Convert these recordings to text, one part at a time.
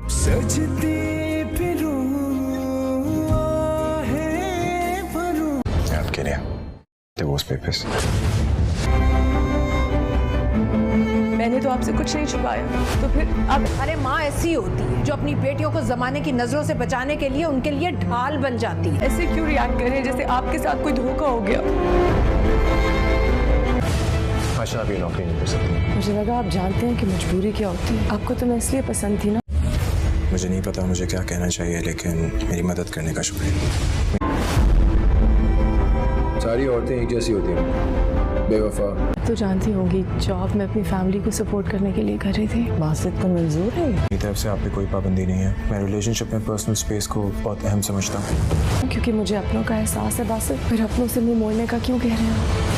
सजती फिरूं आहें भरूं। आपके लिए डिवोर्स पेपर्स। मैंने तो आपसे कुछ नहीं छुपाया, तो फिर अब अरे माँ ऐसी होती है जो अपनी बेटियों को जमाने की नजरों से बचाने के लिए उनके लिए ढाल बन जाती है। ऐसे क्यों रिएक्ट कर रहे हैं जैसे आपके साथ कोई धोखा हो गया? आशा अभी नौकरी नहीं कर सकती। मुझे लगा आप जानते हैं कि मजबूरी क्या होती है। आपको तो मैं इसलिए पसंद थी ना। मुझे नहीं पता मुझे क्या कहना चाहिए, लेकिन मेरी मदद करने का शुक्रिया। सारी औरतें एक जैसी होती हैं, बेवफा। तो जानती होंगी जॉब में अपनी फैमिली को सपोर्ट करने के लिए कर रही थी। बासित को मंजूर है? मेरी तरफ से आप पे कोई पाबंदी नहीं है। मैं रिलेशनशिप में पर्सनल स्पेस को बहुत अहम समझता हूँ। क्योंकि मुझे अपनों का एहसास है बासित, फिर अपनों से मुंह मोड़ने का क्यों कह रहे हैं?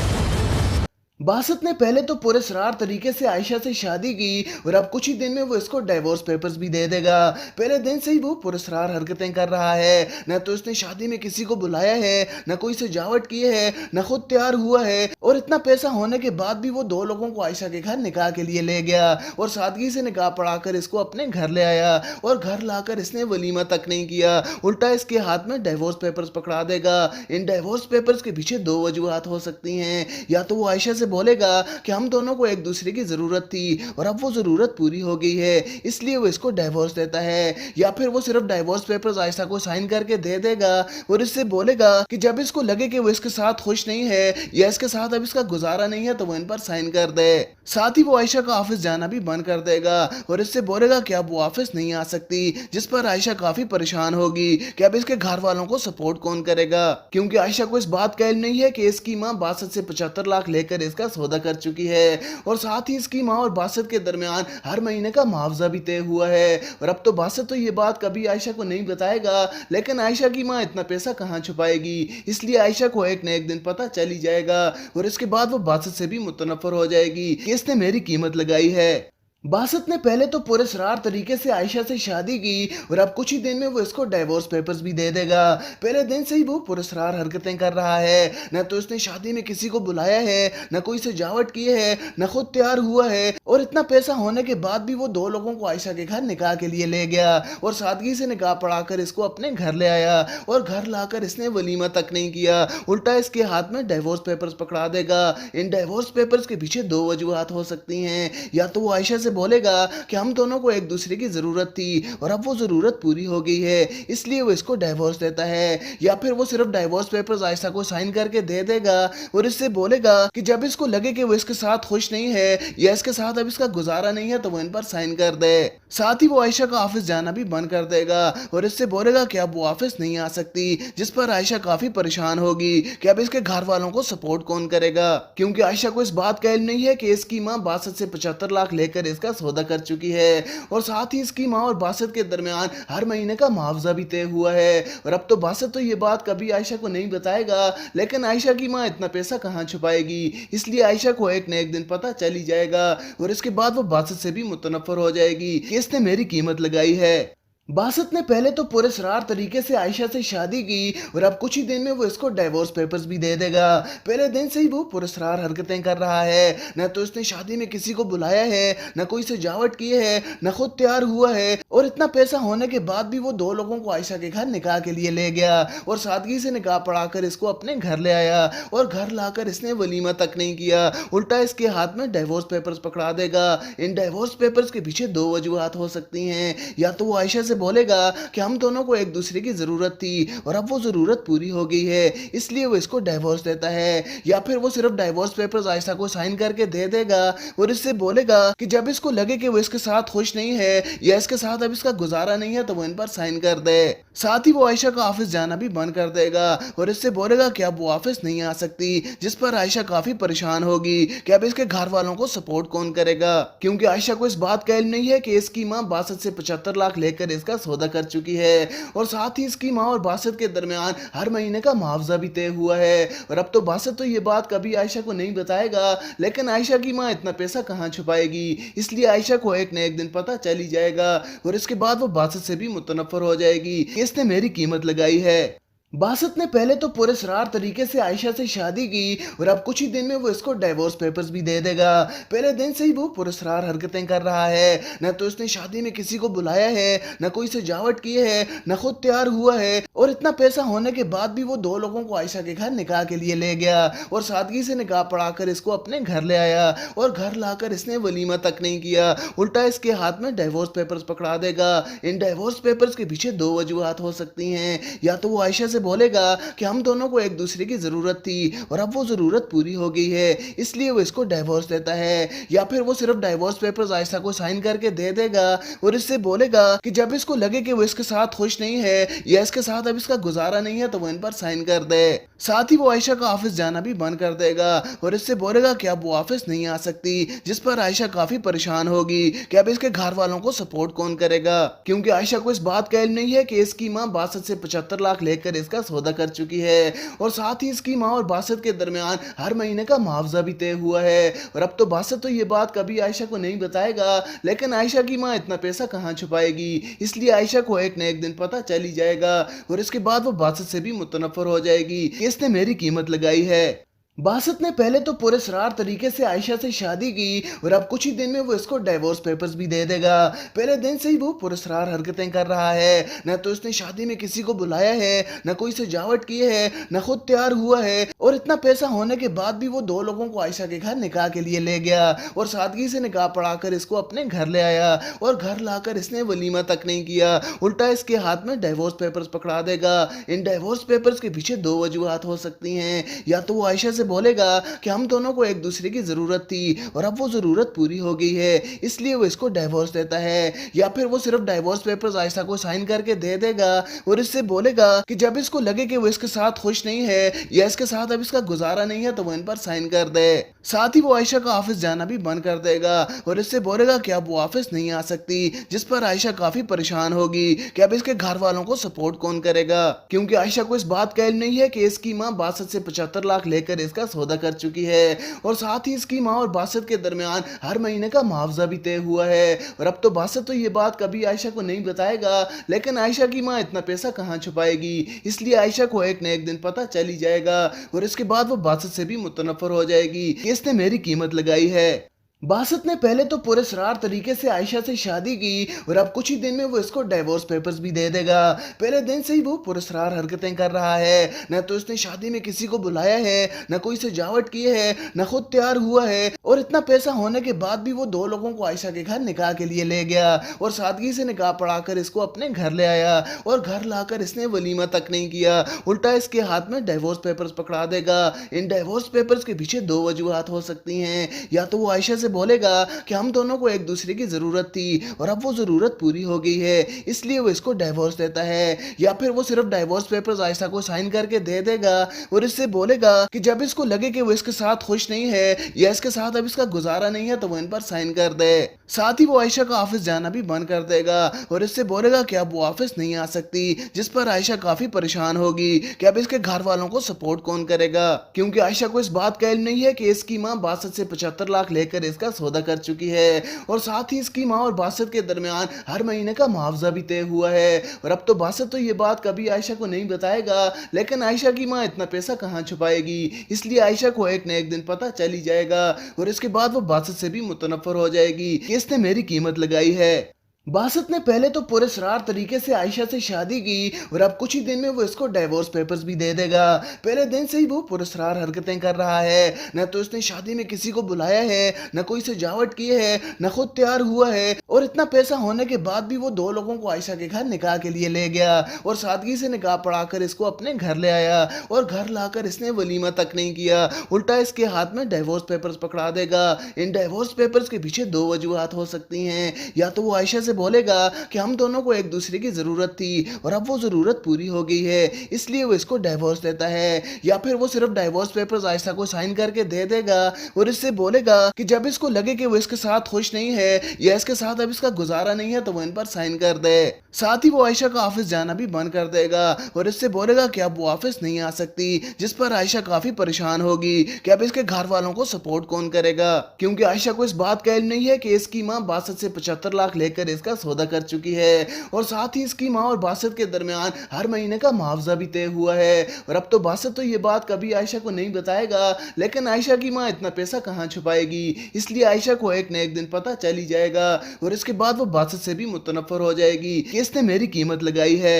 बासित ने पहले तो पुरस्कार तरीके से आयशा से शादी की और अब कुछ ही दिन में वो इसको डाइवोर्स पेपर्स भी दे देगा। पहले दिन से ही वो पुरस्कार हरकतें कर रहा है। न तो उसने शादी में किसी को बुलाया है, न कोई सजावट की है, न खुद तैयार हुआ है, और इतना पैसा होने के बाद भी वो दो लोगों को आयशा के घर निकाह के लिए ले गया और सादगी से निकाह पढ़ाकर इसको अपने घर ले आया। और घर लाकर इसने वलीमा तक नहीं किया, उल्टा इसके हाथ में डाइवोर्स पेपर्स पकड़ा देगा। इन डाइवोर्स पेपर्स के पीछे दो वजूहात हो सकती हैं। या तो वो आयशा से बोलेगा कि हम दोनों को एक दूसरे की जरूरत थी और अब वो जरूरत पूरी हो गई है, इसलिए वो इसको डाइवोर्स देता है। या फिर वो सिर्फ डाइवोर्स पेपर्स आयशा को साइन करके दे देगा और इससे बोलेगा कि जब इसको लगे कि वो इसके साथ खुश नहीं है या इसके साथ अब इसका गुजारा नहीं है तो वो इन पर साइन कर दे। साथ ही वो आयशा का ऑफिस जाना भी बंद कर देगा और इससे बोलेगा कि अब वो ऑफिस नहीं आ सकती, जिस पर आयशा काफी परेशान होगी कि अब इसके घर वालों को सपोर्ट कौन करेगा, क्योंकि आयशा को इस बात का इल्म नहीं है कि इसकी माँ बासित से 75 लाख लेकर इसका सौदा कर चुकी है और साथ ही इसकी माँ और बासित के दरमियान हर महीने का मुआवजा भी तय हुआ है। और अब तो बासित तो ये बात कभी आयशा को नहीं बताएगा, लेकिन आयशा की माँ इतना पैसा कहाँ छुपाएगी, इसलिए आयशा को एक न एक दिन पता चल ही जाएगा और इसके बाद वो बासित से भी मुतनफर हो जाएगी कि इसने मेरी कीमत लगाई है। बासित ने पहले तो पुरस्कार तरीके से आयशा से शादी की और अब कुछ ही दिन में वो इसको डाइवोर्स पेपर्स भी दे देगा। पहले दिन से ही वो पुरस्कार हरकतें कर रहा है। न तो उसने शादी में किसी को बुलाया है, न कोई सजावट की है, न खुद तैयार हुआ है, और इतना पैसा होने के बाद भी वो दो लोगों को आयशा के घर निकाह के लिए ले गया और सादगी से निकाह पढ़ाकर इसको अपने घर ले आया और घर लाकर इसने वलीमा तक नहीं किया, उल्टा इसके हाथ में डाइवोर्स पेपर्स पकड़ा देगा। इन डाइवोर्स पेपर्स के पीछे दो वजूहात हो सकती हैं। या तो वो आयशा से बोलेगा कि हम दोनों को एक दूसरे की जरूरत थी और अब वो जरूरत पूरी हो गई है, इसलिए वो इसको डाइवोर्स देता है। या फिर वो सिर्फ डाइवोर्स पेपर्स आयशा को साइन करके दे देगा और इससे बोलेगा कि जब इसको लगे कि वो इसके साथ खुश नहीं है या इसके साथ अब इसका गुजारा नहीं है तो वो इन पर साइन कर दे। साथ ही वो आयशा का ऑफिस जाना भी बंद कर देगा और इससे बोलेगा कि अब वो ऑफिस नहीं आ सकती, जिस पर आयशा काफी परेशान होगी कि अब इसके घर वालों को सपोर्ट कौन करेगा, क्योंकि आयशा को इस बात का इल्म नहीं है कि इसकी माँ बासित से 75 लाख लेकर इसका सौदा कर चुकी है और साथ ही इसकी माँ और बासित के दरमियान हर महीने का मुआवजा भी तय हुआ है। और अब तो बासित तो ये बात कभी आयशा को नहीं बताएगा, लेकिन आयशा की माँ इतना पैसा कहाँ छुपाएगी, इसलिए आयशा को एक न एक दिन पता चल ही जाएगा और इसके बाद वो बासित से भी मुतनफर हो जाएगी कि इसने मेरी कीमत लगाई है। बासित ने पहले तो पुरस्कार तरीके से आयशा से शादी की और अब कुछ ही दिन में वो इसको डाइवोर्स पेपर्स भी दे देगा। पहले दिन से ही वो पुरस्कार हरकतें कर रहा है। न तो उसने शादी में किसी को बुलाया है, न कोई सजावट की है, न खुद तैयार हुआ है, और इतना पैसा होने के बाद भी वो दो लोगों को आयशा के घर निकाह के लिए ले गया और सादगी से निकाह पढ़ाकर इसको अपने घर ले आया और घर लाकर इसने वलीमा तक नहीं किया, उल्टा इसके हाथ में डाइवोर्स पेपर्स पकड़ा देगा। इन डाइवोर्स पेपर्स के पीछे दो वजूहात हो सकती हैं। या तो वो आयशा से बोलेगा कि हम दोनों को एक दूसरे की जरूरत थी और अब वो जरूरत पूरी हो गई है, इसलिए वो इसको डाइवोर्स देता है। या फिर वो सिर्फ डाइवोर्स पेपर्स आयशा को साइन करके दे देगा और इससे बोलेगा कि जब इसको लगे कि वो इसके साथ खुश नहीं है या इसके साथ अब इसका गुजारा नहीं है तो वो इन पर साइन कर दे। साथ ही वो आयशा का ऑफिस जाना भी बंद कर देगा और इससे बोलेगा कि अब वो ऑफिस नहीं आ सकती, जिस पर आयशा काफी परेशान होगी कि अब इसके घर वालों को सपोर्ट कौन करेगा, क्योंकि आयशा को इस बात का इल्म नहीं है कि इसकी माँ बासित से 75 लाख लेकर इसका सौदा कर चुकी है और साथ ही इसकी माँ और बासित के दरमियान हर महीने का मुआवजा भी तय हुआ है। और अब तो बासित तो ये बात कभी आयशा को नहीं बताएगा, लेकिन आयशा की माँ इतना पैसा कहाँ छुपाएगी, इसलिए आयशा को एक न एक दिन पता चल ही जाएगा और इसके बाद वो बासित से भी मुतनफर हो जाएगी कि इसने मेरी कीमत लगाई है। बासत ने पहले तो पुरस्कार तरीके से आयशा से शादी की और अब कुछ ही दिन में वो इसको डाइवोर्स पेपर्स भी दे देगा। पहले दिन से ही वो पुरस्कार हरकतें कर रहा है, न तो इसने शादी में किसी को बुलाया है, न कोई सजावट की है, न खुद तैयार हुआ है, और इतना पैसा होने के बाद भी वो 2 लोगों को आयशा के घर निकाह के लिए ले गया और सादगी से निकाह पढ़ाकर इसको अपने घर ले आया और घर लाकर इसने वलीमा तक नहीं किया, उल्टा इसके हाथ में डाइवोर्स पेपर्स पकड़ा देगा। इन डाइवोर्स पेपर्स के पीछे 2 वजूहात हो सकती हैं, या तो वो आयशा से बोलेगा कि हम दोनों को एक दूसरे की जरूरत थी और अब वो जरूरत पूरी हो गई है इसलिए वो इसको डाइवोर्स देता है, या फिर वो सिर्फ डाइवोर्स पेपर्स आयशा को साइन करके दे देगा और इससे बोलेगा कि जब इसको लगे कि वो इसके साथ खुश नहीं है या इसके साथ अब इसका गुजारा नहीं है तो वो इन पर साइन कर दे। साथ ही वो आयशा का ऑफिस जाना भी बंद कर देगा और इससे बोलेगा कि अब वो ऑफिस नहीं आ सकती, जिस पर आयशा काफी परेशान होगी कि अब इसके घर वालों को सपोर्ट कौन करेगा, क्योंकि आयशा को इस बात का इल्म नहीं है कि इसकी माँ 62 से 75 लाख लेकर इसका सौदा कर चुकी है और साथ ही इसकी माँ और 62 के दरमियान हर महीने का मुआवजा भी तय हुआ है। और अब तो 62 तो ये बात कभी आयशा को नहीं बताएगा, लेकिन आयशा की माँ इतना पैसा कहाँ छुपाएगी, इसलिए आयशा को एक न एक दिन पता चल ही जाएगा और इसके बाद वो 62 से भी मुतनफर हो जाएगी कि इसने मेरी कीमत लगाई है। बासत ने पहले तो पुरस्कार तरीके से आयशा से शादी की और अब कुछ ही दिन में वो इसको डाइवोर्स पेपर्स भी दे देगा। पहले दिन से ही वो पुरस्कार हरकतें कर रहा है, न तो इसने शादी में किसी को बुलाया है, न कोई सजावट की है, न खुद तैयार हुआ है, और इतना पैसा होने के बाद भी वो 2 लोगों को आयशा के घर निकाह के लिए ले गया और सादगी से निकाह पढ़ाकर इसको अपने घर ले आया और घर लाकर इसने वलीमा तक नहीं किया, उल्टा इसके हाथ में डाइवोर्स पेपर्स पकड़ा देगा। इन डाइवोर्स पेपर्स के पीछे 2 वजूहात हो सकती हैं, या तो वो आयशा से बोलेगा कि हम दोनों को एक दूसरे की जरूरत थी और अब वो जरूरत पूरी हो गई है इसलिए वो इसको डाइवोर्स देता है, या फिर वो सिर्फ डाइवोर्स पेपर्स आयशा को साइन करके दे देगा और इससे बोलेगा कि जब इसको लगे कि वो इसके साथ खुश नहीं है या इसके साथ अब इसका गुजारा नहीं है तो वो इन पर साइन कर दे। साथ ही वो आयशा का ऑफिस जाना भी बंद कर देगा और इससे बोलेगा कि अब वो ऑफिस नहीं आ सकती, जिस पर आयशा काफी परेशान होगी कि अब इसके घर वालों को सपोर्ट कौन करेगा, क्योंकि आयशा को इस बात का इल्म नहीं है कि इसकी माँ 62 से 75 लाख लेकर इसका सौदा कर चुकी है और साथ ही इसकी माँ और 62 के दरमियान हर महीने का मुआवजा भी तय हुआ है। और अब तो 62 तो ये बात कभी आयशा को नहीं बताएगा, लेकिन आयशा की माँ इतना पैसा कहाँ छुपाएगी, इसलिए आयशा को एक न एक दिन पता चल ही जाएगा और इसके बाद वो 62 से भी मुतनफर हो जाएगी कि इसने मेरी कीमत लगाई है। बासत ने पहले तो पुरस्कार तरीके से आयशा से शादी की और अब कुछ ही दिन में वो इसको डाइवोर्स पेपर्स भी दे देगा। पहले दिन से ही वो पुरस्कार हरकतें कर रहा है, न तो इसने शादी में किसी को बुलाया है, न कोई सजावट की है, न खुद तैयार हुआ है, और इतना पैसा होने के बाद भी वो 2 लोगों को आयशा के घर निकाह के लिए ले गया और सादगी से निकाह पढ़ाकर इसको अपने घर ले आया और घर लाकर इसने वलीमा तक नहीं किया, उल्टा इसके हाथ में डाइवोर्स पेपर्स पकड़ा देगा। इन डाइवोर्स पेपर्स के पीछे 2 वजूहात हो सकती हैं, या तो वो आयशा बोलेगा कि हम दोनों को एक दूसरे की जरूरत थी और अब वो जरूरत पूरी हो गई है इसलिए वो इसको डाइवोर्स देता है, या फिर वो सिर्फ डाइवोर्स पेपर्स आयशा को साइन करके दे देगा और इससे बोलेगा कि जब इसको लगे कि वो इसके साथ खुश नहीं है या इसके साथ अब इसका गुजारा नहीं है तो वो इन पर साइन कर दे। साथ ही वो आयशा का ऑफिस जाना भी बंद कर देगा और इससे बोलेगा कि अब वो ऑफिस नहीं आ सकती, जिस पर आयशा काफी परेशान होगी कि अब इसके घर वालों को सपोर्ट कौन करेगा, क्योंकि आयशा को इस बात का इल्म नहीं है कि इसकी माँ 62 से 75 लाख लेकर इसका सौदा कर चुकी है और साथ ही इसकी माँ और 62 के दरमियान हर महीने का मुआवजा भी तय हुआ है। और अब तो 62 तो ये बात कभी आयशा को नहीं बताएगा, लेकिन आयशा की माँ इतना पैसा कहाँ छुपाएगी, इसलिए आयशा को एक न एक दिन पता चल ही जाएगा और इसके बाद वो 62 से भी मुतनफर हो जाएगी कि इसने मेरी कीमत लगाई है। बासत ने पहले तो पुरस्कार तरीके से आयशा से शादी की और अब कुछ ही दिन में वो इसको डाइवोर्स पेपर्स भी दे देगा। पहले दिन से ही वो पुरस्कार हरकतें कर रहा है, न तो इसने शादी में किसी को बुलाया है, न कोई सजावट की है, न खुद तैयार हुआ है, और इतना पैसा होने के बाद भी वो 2 लोगों को आयशा के घर निकाह के लिए ले गया और सादगी से निकाह पढ़ाकर इसको अपने घर ले आया और घर लाकर इसने वलीमा तक नहीं किया, उल्टा इसके हाथ में डाइवोर्स पेपर्स पकड़ा देगा। इन डाइवोर्स पेपर्स के पीछे 2 वजूहात हो सकती हैं, या तो वो आयशा से बोलेगा कि हम दोनों को एक दूसरे की जरूरत थी और अब वो जरूरत पूरी हो गई है इसलिए वो इसको डाइवोर्स देता है, या फिर वो सिर्फ डाइवोर्स पेपर्स आयशा को साइन करके दे देगा और इससे बोलेगा कि जब इसको लगे कि वो इसके साथ खुश नहीं है या इसके साथ अब इसका गुजारा नहीं है तो वो इन पर साइन कर दे। साथ ही वो आयशा का ऑफिस जाना भी बंद कर देगा और इससे बोलेगा कि अब वो ऑफिस नहीं आ सकती, जिस पर आयशा काफी परेशान होगी कि अब इसके घर वालों को सपोर्ट कौन करेगा, क्योंकि आयशा को इस बात का इल्म नहीं है कि इसकी माँ 62 से 75 लाख लेकर इसका इसका सौदा कर चुकी है और साथ ही इसकी माँ और बासत के दरमियान हर महीने का मुआवजा भी तय हुआ है। और अब तो बासत तो ये बात कभी आयशा को नहीं बताएगा, लेकिन आयशा की माँ इतना पैसा कहाँ छुपाएगी, इसलिए आयशा को एक न एक दिन पता चल ही जाएगा और इसके बाद वो बासत से भी मुतनफ़र हो जाएगी कि इसने मेरी कीमत लगाई है।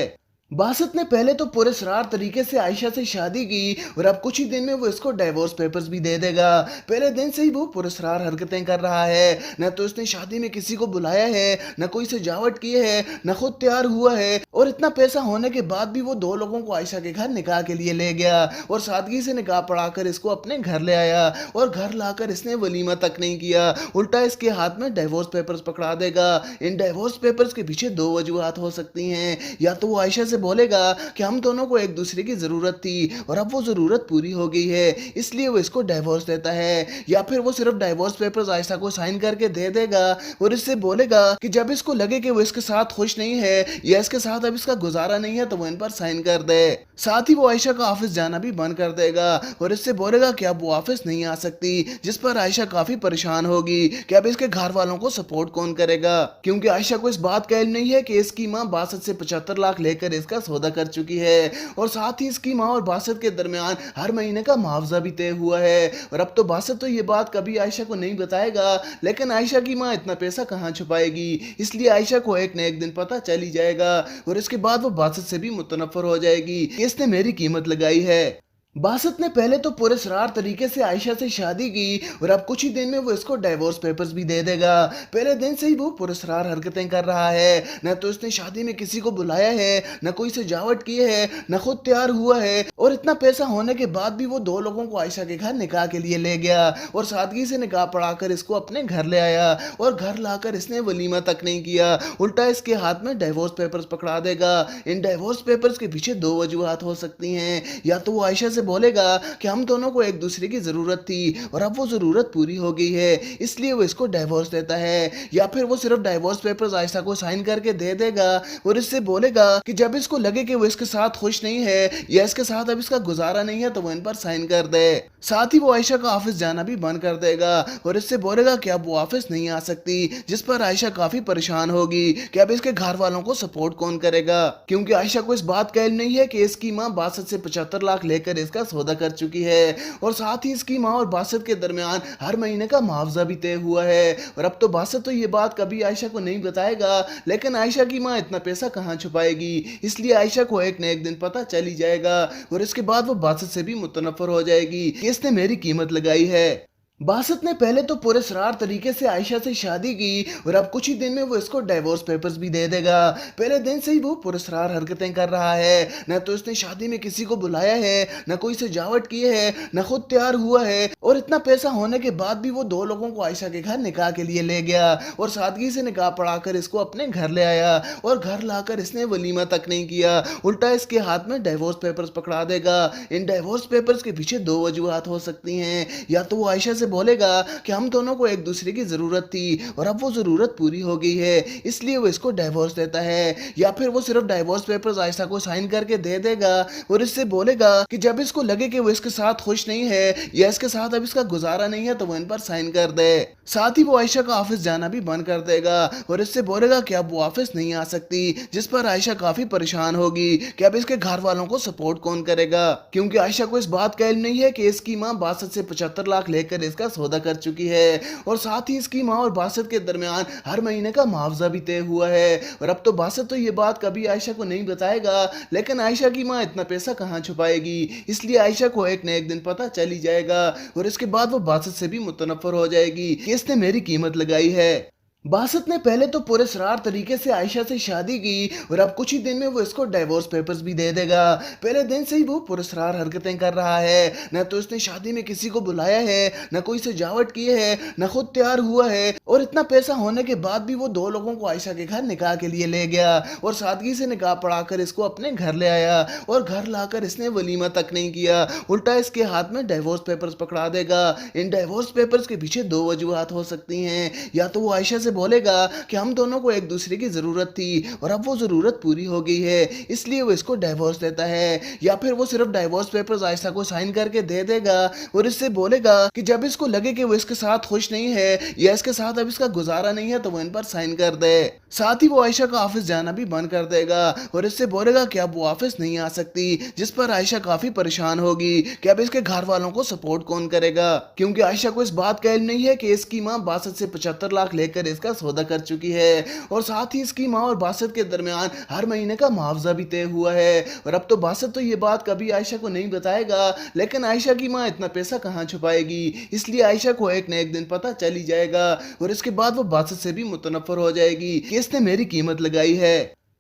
बासत ने पहले तो पुरस्रार तरीके से आयशा से शादी की और अब कुछ ही दिन में वो इसको डाइवोर्स पेपर्स भी दे देगा। पहले दिन से ही वो पुरस्रार हरकतें कर रहा है, न तो उसने शादी में किसी को बुलाया है, न कोई सजावट की है, न खुद तैयार हुआ है और इतना पैसा होने के बाद भी वो 2 लोगों को आयशा के घर निकाह के लिए ले गया और सादगी से निकाह पढ़ाकर इसको अपने घर ले आया और घर लाकर इसने वलीमा तक नहीं किया, उल्टा इसके हाथ में डाइवोर्स पेपर्स पकड़ा देगा। इन डाइवोर्स पेपर्स के पीछे 2 वजूहात हो सकती हैं, या तो वो आयशा बोलेगा कि हम दोनों को एक दूसरे की जरूरत थी और अब वो जरूरत पूरी हो गई है इसलिए वो इसको डाइवोर्स देता है, या फिर वो सिर्फ डाइवोर्स पेपर्स आयशा को साइन करके दे देगा और इससे बोलेगा कि जब इसको लगे कि वो इसके साथ खुश नहीं है या इसके साथ अब इसका गुजारा नहीं है तो वो इन पर साइन कर दे। साथ ही वो आयशा का ऑफिस जाना भी बंद कर देगा और इससे बोलेगा कि अब वो ऑफिस नहीं आ सकती, जिस पर आयशा काफी परेशान होगी कि अब इसके घर वालों को सपोर्ट कौन करेगा, क्योंकि आयशा को इस बात का इल्म नहीं है कि इसकी माँ बासत से 75 लाख लेकर इसका सौदा कर चुकी है और साथ ही इसकी माँ और बासत के दरमियान हर महीने का मुआवजा भी तय हुआ है। और अब तो बासत तो ये बात कभी आयशा को नहीं बताएगा, लेकिन आयशा की माँ इतना पैसा कहाँ छुपाएगी, इसलिए आयशा को एक न एक दिन पता चल ही जाएगा और इसके बाद वो बासत से भी मुतनफ़र हो जाएगी कि इसने मेरी कीमत लगाई है। बासत ने पहले तो पुरस्रार तरीके से आयशा से शादी की और अब कुछ ही दिन में वो इसको डाइवोर्स पेपर्स भी दे देगा। पहले दिन से ही वो पुरस्रार हरकतें कर रहा है, न तो उसने शादी में किसी को बुलाया है, न कोई सजावट की है, न खुद तैयार हुआ है और इतना पैसा होने के बाद भी वो 2 लोगों को आयशा के घर निकाह के लिए ले गया और सादगी से निकाह पढ़ाकर इसको अपने घर ले आया और घर लाकर इसने वलीमा तक नहीं किया, उल्टा इसके हाथ में डाइवोर्स पेपर्स पकड़ा देगा। इन डाइवोर्स पेपर्स के पीछे 2 वजूहात हो सकती हैं, या तो वो आयशा से बोलेगा कि हम दोनों को एक दूसरे की जरूरत थी और अब वो जरूरत पूरी हो गई है इसलिए वो इसको डाइवोर्स देता है, या फिर वो सिर्फ डाइवोर्स पेपर्स आयशा को साइन करके दे देगा और इससे बोलेगा कि जब इसको लगे कि वो इसके साथ खुश नहीं है या इसके साथ अब इसका गुजारा नहीं है तो वो इन पर साइन कर दे। साथ ही वो आयशा का ऑफिस जाना भी बंद कर देगा और इससे बोलेगा कि अब वो ऑफिस नहीं आ सकती, जिस पर आयशा काफी परेशान होगी कि अब इसके घर वालों को सपोर्ट कौन करेगा, क्योंकि आयशा को इस बात का इल्म नहीं है कि इसकी माँ बासत से 75 लाख लेकर इसका सौदा कर चुकी है और साथ ही इसकी माँ और बासत के दरमियान हर महीने का मुआवजा भी तय हुआ है। और अब तो बासत तो ये बात कभी आयशा को नहीं बताएगा, लेकिन आयशा की माँ इतना पैसा कहाँ छुपाएगी, इसलिए आयशा को एक न एक दिन पता चल ही जाएगा और इसके बाद वो बासत से भी मुतनफ़र हो जाएगी कि इसने मेरी कीमत लगाई है। बासत ने पहले तो पुरस्रार तरीके से आयशा से शादी की और अब कुछ ही दिन में वो इसको डाइवोर्स पेपर्स भी दे देगा। पहले दिन से ही वो पुरस्रार हरकतें कर रहा है, न तो उसने शादी में किसी को बुलाया है, न कोई सजावट की है, न खुद तैयार हुआ है और इतना पैसा होने के बाद भी वो 2 लोगों को आयशा के घर निकाह के लिए ले गया और सादगी से निकाह पढ़ाकर इसको अपने घर ले आया और घर लाकर इसने वलीमा तक नहीं किया, उल्टा इसके हाथ में डाइवोर्स पेपर्स पकड़ा देगा। इन डाइवोर्स पेपर्स के पीछे 2 वजूहात हो सकती हैं, या तो वो आयशा बोलेगा कि हम दोनों को एक दूसरे की जरूरत थी और अब वो जरूरत पूरी हो गई है इसलिए वो इसको डाइवोर्स देता है, या फिर वो सिर्फ डाइवोर्स पेपर्स आयशा को साइन करके दे देगा और इससे बोलेगा कि जब इसको लगे कि वो इसके साथ खुश नहीं है या इसके साथ अब इसका गुजारा नहीं है तो वो इन पर साइन कर दे। साथ ही वो आयशा का ऑफिस जाना भी बंद कर देगा और इससे बोलेगा कि अब वो ऑफिस नहीं आ सकती, जिस पर आयशा काफी परेशान होगी कि अब इसके घर वालों को सपोर्ट कौन करेगा, क्योंकि आयशा को इस बात का इल्म नहीं है कि इसकी माँ बासत से 75 लाख लेकर इसका सौदा कर चुकी है और साथ ही इसकी माँ और बासत के दरमियान हर महीने का मुआवजा भी तय हुआ है। और अब तो बासत तो ये बात कभी आयशा को नहीं बताएगा, लेकिन आयशा की माँ इतना पैसा कहाँ छुपाएगी, इसलिए आयशा को एक न एक दिन पता चल ही जाएगा और इसके बाद वो बासत से भी मुतनफ़र हो जाएगी कि इसने मेरी कीमत लगाई है। बासत ने पहले तो पुरस्रार तरीके से आयशा से शादी की और अब कुछ ही दिन में वो इसको डाइवोर्स पेपर्स भी दे देगा। पहले दिन से ही वो पुरस्रार हरकतें कर रहा है, न तो उसने शादी में किसी को बुलाया है, न कोई सजावट की है, न खुद तैयार हुआ है और इतना पैसा होने के बाद भी वो 2 लोगों को आयशा के घर निकाह के लिए ले गया और सादगी से निकाह पढ़ाकर इसको अपने घर ले आया और घर लाकर इसने वलीमा तक नहीं किया, उल्टा इसके हाथ में डाइवोर्स पेपर्स पकड़ा देगा। इन डाइवोर्स पेपर्स के पीछे 2 वजूहात हो सकती हैं, या तो वो आयशा से बोलेगा कि हम दोनों को एक दूसरे की जरूरत थी और अब वो जरूरत पूरी हो गई है, इसलिए वो इसको डाइवोर्स देता है। या फिर वो सिर्फ डाइवोर्स पेपर्स आयशा को साइन करके दे देगा और इससे बोलेगा कि जब इसको लगे कि वो इसके साथ खुश नहीं है या इसके साथ अब इसका गुजारा नहीं है तो वो इन पर साइन कर दे। साथ ही वो आयशा का ऑफिस जाना भी बंद कर देगा और इससे बोलेगा कि अब वो ऑफिस नहीं आ सकती, जिस पर आयशा काफी परेशान होगी कि अब इसके घर वालों को सपोर्ट कौन करेगा, क्योंकि आयशा को इस बात का इल्म नहीं है कि इसकी माँ 62 से 75 लाख लेकर इसका सौदा कर चुकी है और साथ ही इसकी माँ और 62 के दरमियान हर महीने का मुआवजा भी तय हुआ है। और अब तो 62 तो ये बात कभी आयशा को नहीं बताएगा, लेकिन आयशा की माँ इतना पैसा कहाँ छुपाएगी, इसलिए आयशा को एक न एक दिन पता चल ही जाएगा और इसके बाद वो 62 से भी मुतनफर हो जाएगी कि इसने मेरी कीमत लगाई है।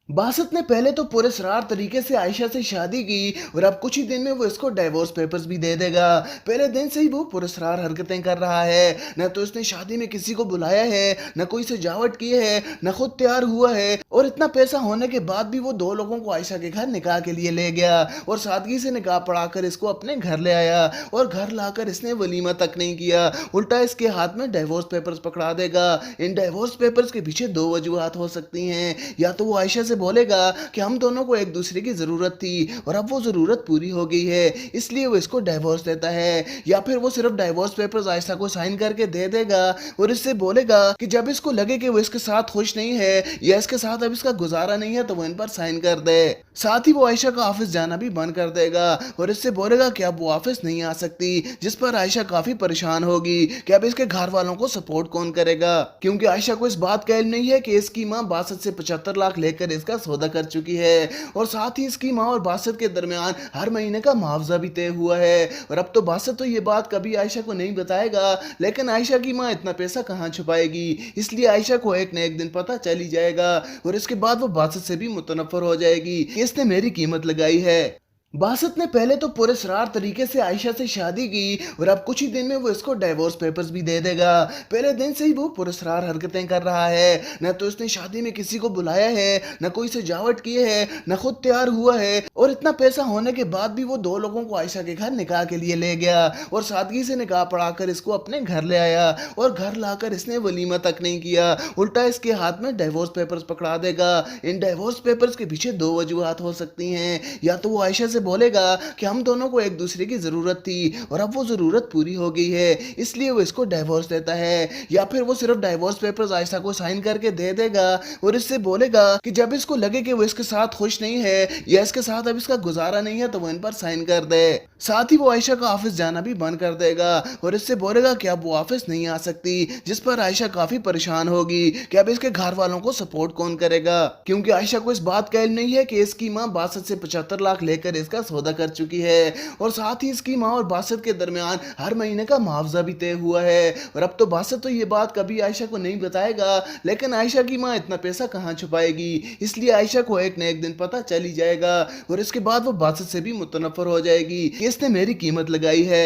62 ने पहले तो पूरे सरार तरीके से आयशा से शादी की और अब कुछ ही दिन में वो इसको डाइवोर्स पेपर्स भी दे देगा। पहले दिन से ही वो पूरे सरार हरकतें कर रहा है, न तो इसने शादी में किसी को बुलाया है, न कोई सजावट की है, न खुद तैयार हुआ है और इतना पैसा होने के बाद भी वो 2 लोगों को आयशा के घर निकाह के लिए ले गया और सादगी से निकाह पढ़ाकर इसको अपने घर ले आया और घर लाकर इसने वलीमा तक नहीं किया, उल्टा इसके हाथ में डाइवोर्स पेपर्स पकड़ा देगा। इन डाइवोर्स पेपर्स के पीछे 2 वजूहात हो सकती हैं, या तो वो आयशा से बोलेगा कि हम दोनों को एक दूसरे की जरूरत थी और अब वो जरूरत पूरी हो गई है, इसलिए वो इसको डाइवोर्स देता है, या फिर वो सिर्फ डाइवोर्स पेपर्स आयशा को साइन करके दे देगा और इससे बोलेगा कि जब इसको लगे कि वो इसके साथ खुश नहीं है या इसके साथ अब इसका गुजारा नहीं है तो वो इन पर साइन कर दे। साथ ही वो आयशा का ऑफिस जाना भी बंद कर देगा और इससे बोलेगा कि अब वो ऑफिस नहीं आ सकती, जिस पर आयशा काफी परेशान होगी कि अब इसके घर वालों को सपोर्ट कौन करेगा, क्योंकि आयशा को इस बात का इल्म नहीं है कि इसकी माँ 62 से 75 लाख लेकर इसका सौदा कर चुकी है और साथ ही इसकी माँ और 62 के दरमियान हर महीने का मुआवजा भी तय हुआ है। और अब तो 62 तो ये बात कभी आयशा को नहीं बताएगा, लेकिन आयशा की माँ इतना पैसा कहाँ छुपाएगी, इसलिए आयशा को एक न एक दिन पता चल ही जाएगा और इसके बाद वो 62 से भी मुतनफर हो जाएगी कि इसने मेरी कीमत लगाई है। 62 ने पहले तो पूरे सरार तरीके से आयशा से शादी की और अब कुछ ही दिन में वो इसको डाइवोर्स पेपर्स भी दे देगा। पहले दिन से ही वो पूरे सरार हरकतें कर रहा है, न तो इसने शादी में किसी को बुलाया है, न कोई सजावट की है, न खुद तैयार हुआ है और इतना पैसा होने के बाद भी वो 2 लोगों को आयशा के घर निकाह के लिए ले गया और सादगी से निकाह पढ़ाकर इसको अपने घर ले आया और घर लाकर इसने वलीमा तक नहीं किया, उल्टा इसके हाथ में डाइवोर्स पेपर्स पकड़ा देगा। इन डाइवोर्स पेपर्स के पीछे 2 वजूहात हो सकती हैं, या तो वो आयशा से बोलेगा कि हम दोनों को एक दूसरे की जरूरत थी और अब वो जरूरत पूरी हो गई है, इसलिए वो इसको डाइवोर्स देता है, या फिर वो सिर्फ डाइवोर्स पेपर्स आयशा को साइन करके दे देगा और इससे बोलेगा कि जब इसको लगे कि वो इसके साथ खुश नहीं है या इसके साथ अब इसका गुजारा नहीं है तो वो इन पर साइन कर दे। साथ ही वो आयशा का ऑफिस जाना भी बंद कर देगा और इससे बोलेगा कि अब वो ऑफिस नहीं आ सकती, जिस पर आयशा काफी परेशान होगी कि अब इसके घर वालों को सपोर्ट कौन करेगा, क्योंकि आयशा को इस बात का इल्म नहीं है कि इसकी माँ 62 से 75 लाख लेकर इसका सौदा कर चुकी है और साथ ही इसकी माँ और 62 के दरमियान हर महीने का मुआवजा भी तय हुआ है। और अब तो 62 तो ये बात कभी आयशा को नहीं बताएगा, लेकिन आयशा की माँ इतना पैसा कहाँ छुपाएगी, इसलिए आयशा को एक न एक दिन पता चल ही जाएगा और इसके बाद वो 62 से भी मुतनफर हो जाएगी कि इसने मेरी कीमत लगाई है।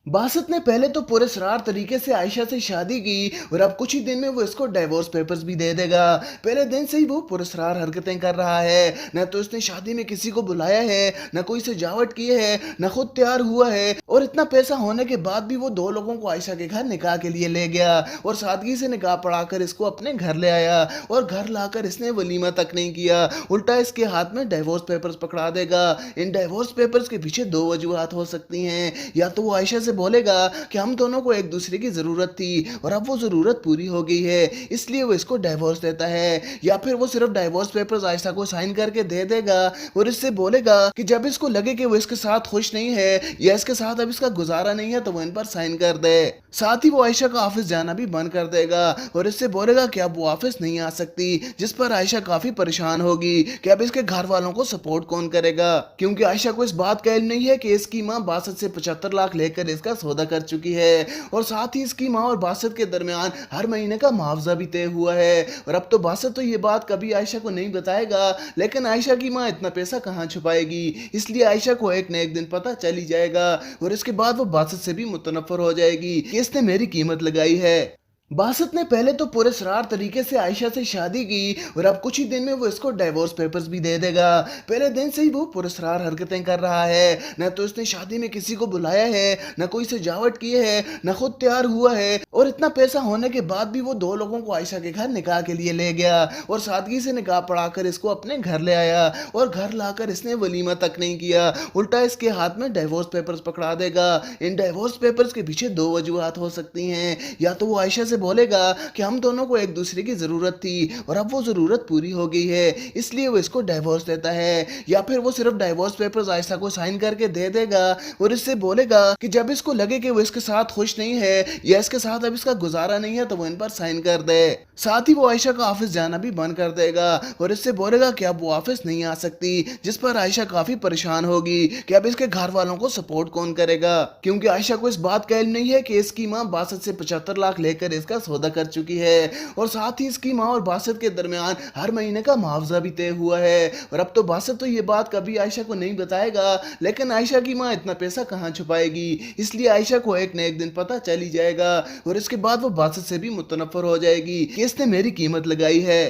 62 ने पहले तो पूरे सरार तरीके से आयशा से शादी की और अब कुछ ही दिन में वो इसको डाइवोर्स पेपर्स भी दे देगा। पहले दिन से ही वो पूरे सरार हरकतें कर रहा है, न तो इसने शादी में किसी को बुलाया है, न कोई सजावट की है, न खुद तैयार हुआ है और इतना पैसा होने के बाद भी वो 2 लोगों को आयशा के घर निकाह के लिए ले गया और सादगी से निकाह पढ़ाकर इसको अपने घर ले आया और घर लाकर इसने वलीमा तक नहीं किया, उल्टा इसके हाथ में डाइवोर्स पेपर्स पकड़ा देगा। इन डाइवोर्स पेपर्स के पीछे 2 वजूहात हो सकती हैं, या तो वो आयशा से बोलेगा कि हम दोनों को एक दूसरे की जरूरत थी और अब वो जरूरत पूरी हो गई है, इसलिए वो इसको डाइवोर्स देता है, या फिर वो सिर्फ डाइवोर्स पेपर्स आयशा को साइन करके दे देगा और इससे बोलेगा कि जब इसको लगे कि वो इसके साथ खुश नहीं है या इसके साथ अब इसका गुजारा नहीं है तो वो इन पर साइन कर दे। साथ ही वो आयशा का ऑफिस जाना भी बंद कर देगा और इससे बोलेगा कि अब वो ऑफिस नहीं आ सकती, जिस पर आयशा काफी परेशान होगी कि अब इसके घर वालों को सपोर्ट कौन करेगा, क्योंकि आयशा को इस बात का इल्म नहीं है कि इसकी माँ 62 से 75 लाख लेकर इसका सौदा कर चुकी है और साथ ही इसकी माँ और 62 के दरमियान हर महीने का मुआवजा भी तय हुआ है। और अब तो 62 तो ये बात कभी आयशा को नहीं बताएगा, लेकिन आयशा की माँ इतना पैसा कहाँ छुपाएगी, इसलिए आयशा को एक न एक दिन पता चल ही जाएगा और इसके बाद वो 62 से भी मुतनफर हो जाएगी कि इसने मेरी कीमत लगाई है। बासत ने पहले तो पुरस्कार तरीके से आयशा से शादी की और अब कुछ ही दिन में वो इसको डाइवोर्स पेपर्स भी दे देगा। पहले दिन से ही वो पुरस्कार हरकतें कर रहा है, न तो इसने शादी में किसी को बुलाया है, न कोई सजावट की है, न खुद तैयार हुआ है, और इतना पैसा होने के बाद भी वो दो लोगों को आयशा के घर निकाह के लिए ले गया और सादगी से निकाह पढ़ाकर इसको अपने घर ले आया और घर लाकर इसने वलीमा तक नहीं किया, उल्टा इसके हाथ में डाइवोर्स पेपर्स पकड़ा देगा। इन डाइवोर्स पेपर्स के पीछे दो वजूहात हो सकती हैं, या तो वो आयशा से बोलेगा कि हम दोनों को एक दूसरे की जरूरत थी और अब वो जरूरत पूरी हो गई है इसलिए वो इसको डाइवोर्स देता है, या फिर वो सिर्फ डाइवोर्स पेपर्स आयशा को साइन करके दे देगा और इससे बोलेगा कि जब इसको लगे कि वो इसके साथ खुश नहीं है या इसके साथ अब इसका गुजारा नहीं है तो वो इन पर साइन कर दे। साथ ही वो आयशा का ऑफिस जाना भी बंद कर देगा और इससे बोलेगा कि अब वो ऑफिस नहीं आ सकती, जिस पर आयशा काफी परेशान होगी कि अब इसके घर वालों को सपोर्ट कौन करेगा, क्योंकि आयशा को इस बात का इल्म नहीं है कि इसकी माँ बासत से 75 लाख लेकर इसका सौदा कर चुकी है और साथ ही इसकी माँ और बासत के दरमियान हर महीने का मुआवजा भी तय हुआ है। और अब तो बासत तो ये बात कभी आयशा को नहीं बताएगा, लेकिन आयशा की माँ इतना पैसा कहाँ छुपाएगी, इसलिए आयशा को एक न एक दिन पता चल ही जाएगा और इसके बाद वो बासत से भी मुतनफर हो जाएगी कि इसने मेरी कीमत लगाई है।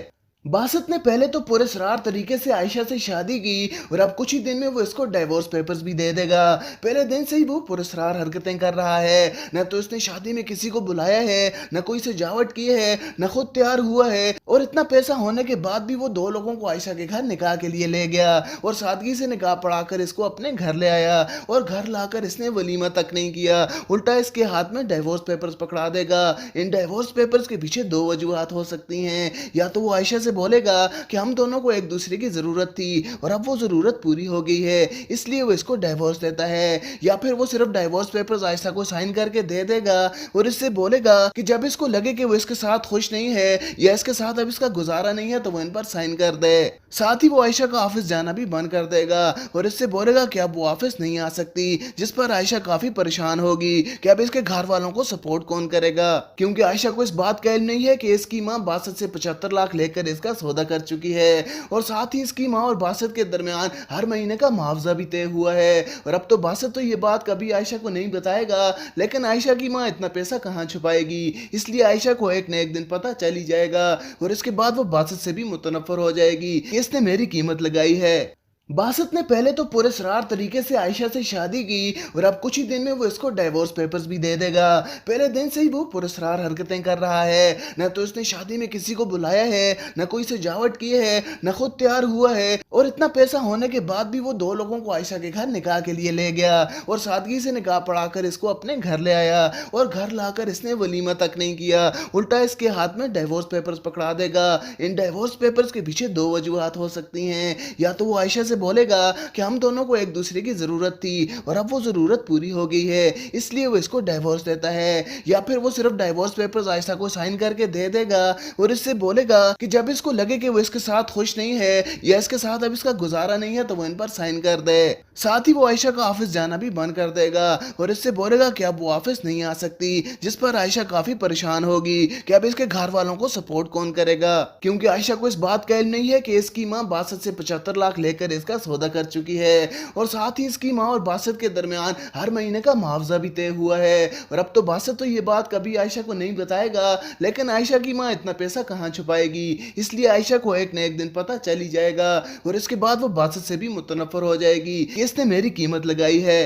बासत ने पहले तो पुरस्कार तरीके से आयशा से शादी की और अब कुछ ही दिन में वो इसको डाइवोर्स पेपर्स भी दे देगा। पहले दिन से ही वो पुरस्कार हरकतें कर रहा है, न तो इसने शादी में किसी को बुलाया है, न कोई सजावट की है, न खुद तैयार हुआ है, और इतना पैसा होने के बाद भी वो दो लोगों को आयशा के घर निकाह के लिए ले गया और सादगी से निकाह पढ़ाकर इसको अपने घर ले आया और घर लाकर इसने वलीमा तक नहीं किया, उल्टा इसके हाथ में डाइवोर्स पेपर्स पकड़ा देगा। इन डाइवोर्स पेपर्स के पीछे दो वजूहात हो सकती हैं, या तो वो आयशा से बोलेगा कि हम दोनों को एक दूसरे की जरूरत थी और अब वो जरूरत पूरी हो गई है इसलिए वो इसको डाइवोर्स देता है, या फिर वो सिर्फ डाइवोर्स पेपर्स आयशा को साइन करके दे देगा और इससे बोलेगा कि जब इसको लगे कि वो इसके साथ खुश नहीं है या इसके साथ अब इसका गुजारा नहीं है तो वो इन पर साइन कर दे। साथ ही वो आयशा का ऑफिस जाना भी बंद कर देगा और इससे बोलेगा कि अब वो ऑफिस नहीं आ सकती, जिस पर आयशा काफी परेशान होगी कि अब इसके घर वालों को सपोर्ट कौन करेगा, क्योंकि आयशा को इस बात का इल्म नहीं है कि इसकी माँ बासत से 75 लाख लेकर इसका सौदा कर चुकी है और साथ ही इसकी माँ और बासत के दरमियान हर महीने का मुआवजा भी तय हुआ है। और अब तो बासत तो ये बात कभी आयशा को नहीं बताएगा, लेकिन आयशा की माँ इतना पैसा कहाँ छुपाएगी, इसलिए आयशा को एक न एक दिन पता चल ही जाएगा और इसके बाद वो बासत से भी मुतनफर हो जाएगी कि इसने मेरी कीमत लगाई है। बासत ने पहले तो पुरस्कार तरीके से आयशा से शादी की और अब कुछ ही दिन में वो इसको डाइवोर्स पेपर्स भी दे देगा। पहले दिन से ही वो पुरस्कार हरकतें कर रहा है, न तो इसने शादी में किसी को बुलाया है, न कोई सजावट की है, न खुद तैयार हुआ है, और इतना पैसा होने के बाद भी वो दो लोगों को आयशा के घर निकाह के लिए ले गया और सादगी से निकाह पढ़ाकर इसको अपने घर ले आया और घर लाकर इसने वलीमा तक नहीं किया, उल्टा इसके हाथ में डाइवोर्स पेपर्स पकड़ा देगा। इन डाइवोर्स पेपर्स के पीछे दो वजूहात हो सकती हैं, या तो वो आयशा बोलेगा कि हम दोनों को एक दूसरे की जरूरत थी और अब वो जरूरत पूरी हो गई है इसलिए वो इसको डाइवोर्स देता है, या फिर वो सिर्फ डाइवोर्स पेपर्स आयशा को साइन करके दे देगा और इससे बोलेगा कि जब इसको लगे कि वो इसके साथ खुश नहीं है या इसके साथ अब इसका गुजारा नहीं है तो वो इन पर साइन कर दे। साथ ही वो आयशा का ऑफिस जाना भी बंद कर देगा और इससे बोलेगा कि अब वो ऑफिस नहीं आ सकती, जिस पर आयशा काफी परेशान होगी कि अब इसके घर वालों को सपोर्ट कौन करेगा, क्योंकि आयशा को इस बात का इल्म नहीं है कि इसकी माँ बासत से 75 लाख लेकर इसका सौदा कर चुकी है और साथ ही इसकी माँ और बासत के दरमियान हर महीने का मुआवजा भी तय हुआ है। और अब तो बासत तो ये बात कभी आयशा को नहीं बताएगा, लेकिन आयशा की माँ इतना पैसा कहाँ छुपाएगी, इसलिए आयशा को एक न एक दिन पता चल ही जाएगा और इसके बाद वो बासत से भी मुतनफर हो जाएगी कि इसने मेरी कीमत लगाई है।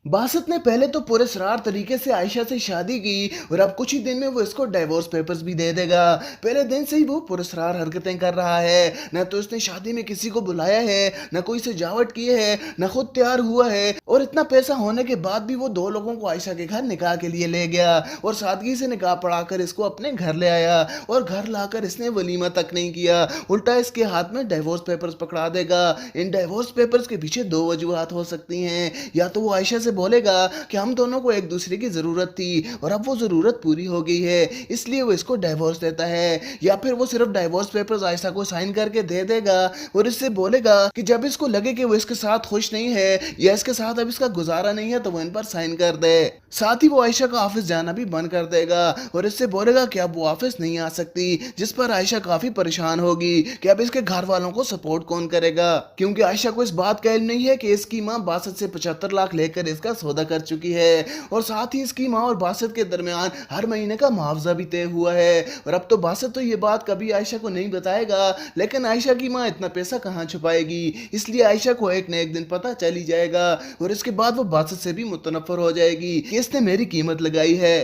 बासत ने पहले तो पुरस्कार तरीके से आयशा से शादी की और अब कुछ ही दिन में वो इसको डाइवोर्स पेपर्स भी दे देगा। पहले दिन से ही वो पुरस्कार हरकतें कर रहा है, न तो इसने शादी में किसी को बुलाया है, न कोई सजावट की है, न खुद तैयार हुआ है, और इतना पैसा होने के बाद भी वो दो लोगों को आयशा के घर निकाह के लिए ले गया और सादगी से निकाह पढ़ाकर इसको अपने घर ले आया और घर लाकर इसने वलीमा तक नहीं किया, उल्टा इसके हाथ में डाइवोर्स पेपर्स पकड़ा देगा। इन डाइवोर्स पेपर्स के पीछे दो वजूहात हो सकती हैं, या तो वो आयशा से बोलेगा कि हम दोनों को एक दूसरे की जरूरत थी और अब वो जरूरत पूरी हो गई है इसलिए वो इसको डाइवोर्स देता है, या फिर वो सिर्फ डाइवोर्स पेपर्स आयशा को साइन करके दे देगा और इससे बोलेगा कि जब इसको लगे कि वो इसके साथ खुश नहीं है या इसके साथ अब इसका गुजारा नहीं है तो वो इन पर साइन कर दे। साथ ही वो आयशा का ऑफिस जाना भी बंद कर देगा और इससे बोलेगा कि अब वो ऑफिस नहीं आ सकती, जिस पर आयशा काफी परेशान होगी कि अब इसके घर वालों को सपोर्ट कौन करेगा, क्योंकि आयशा को इस बात का इल्म नहीं है कि इसकी माँ बासत से 75 लाख लेकर اس کا سودا کر چکی ہے اور ساتھ ہی اس کی ماں اور باسط کے درمیان ہر مہینے کا معاوضہ بھی طے ہوا ہے۔ اور اب تو باسط تو یہ بات کبھی عائشہ کو نہیں بتائے گا، لیکن عائشہ کی ماں اتنا پیسہ کہاں چھپائے گی، اس لیے عائشہ کو ایک نہ ایک دن پتہ چل ہی جائے گا اور اس کے بعد وہ باسط سے بھی متنفر ہو جائے گی کہ اس نے میری قیمت لگائی ہے۔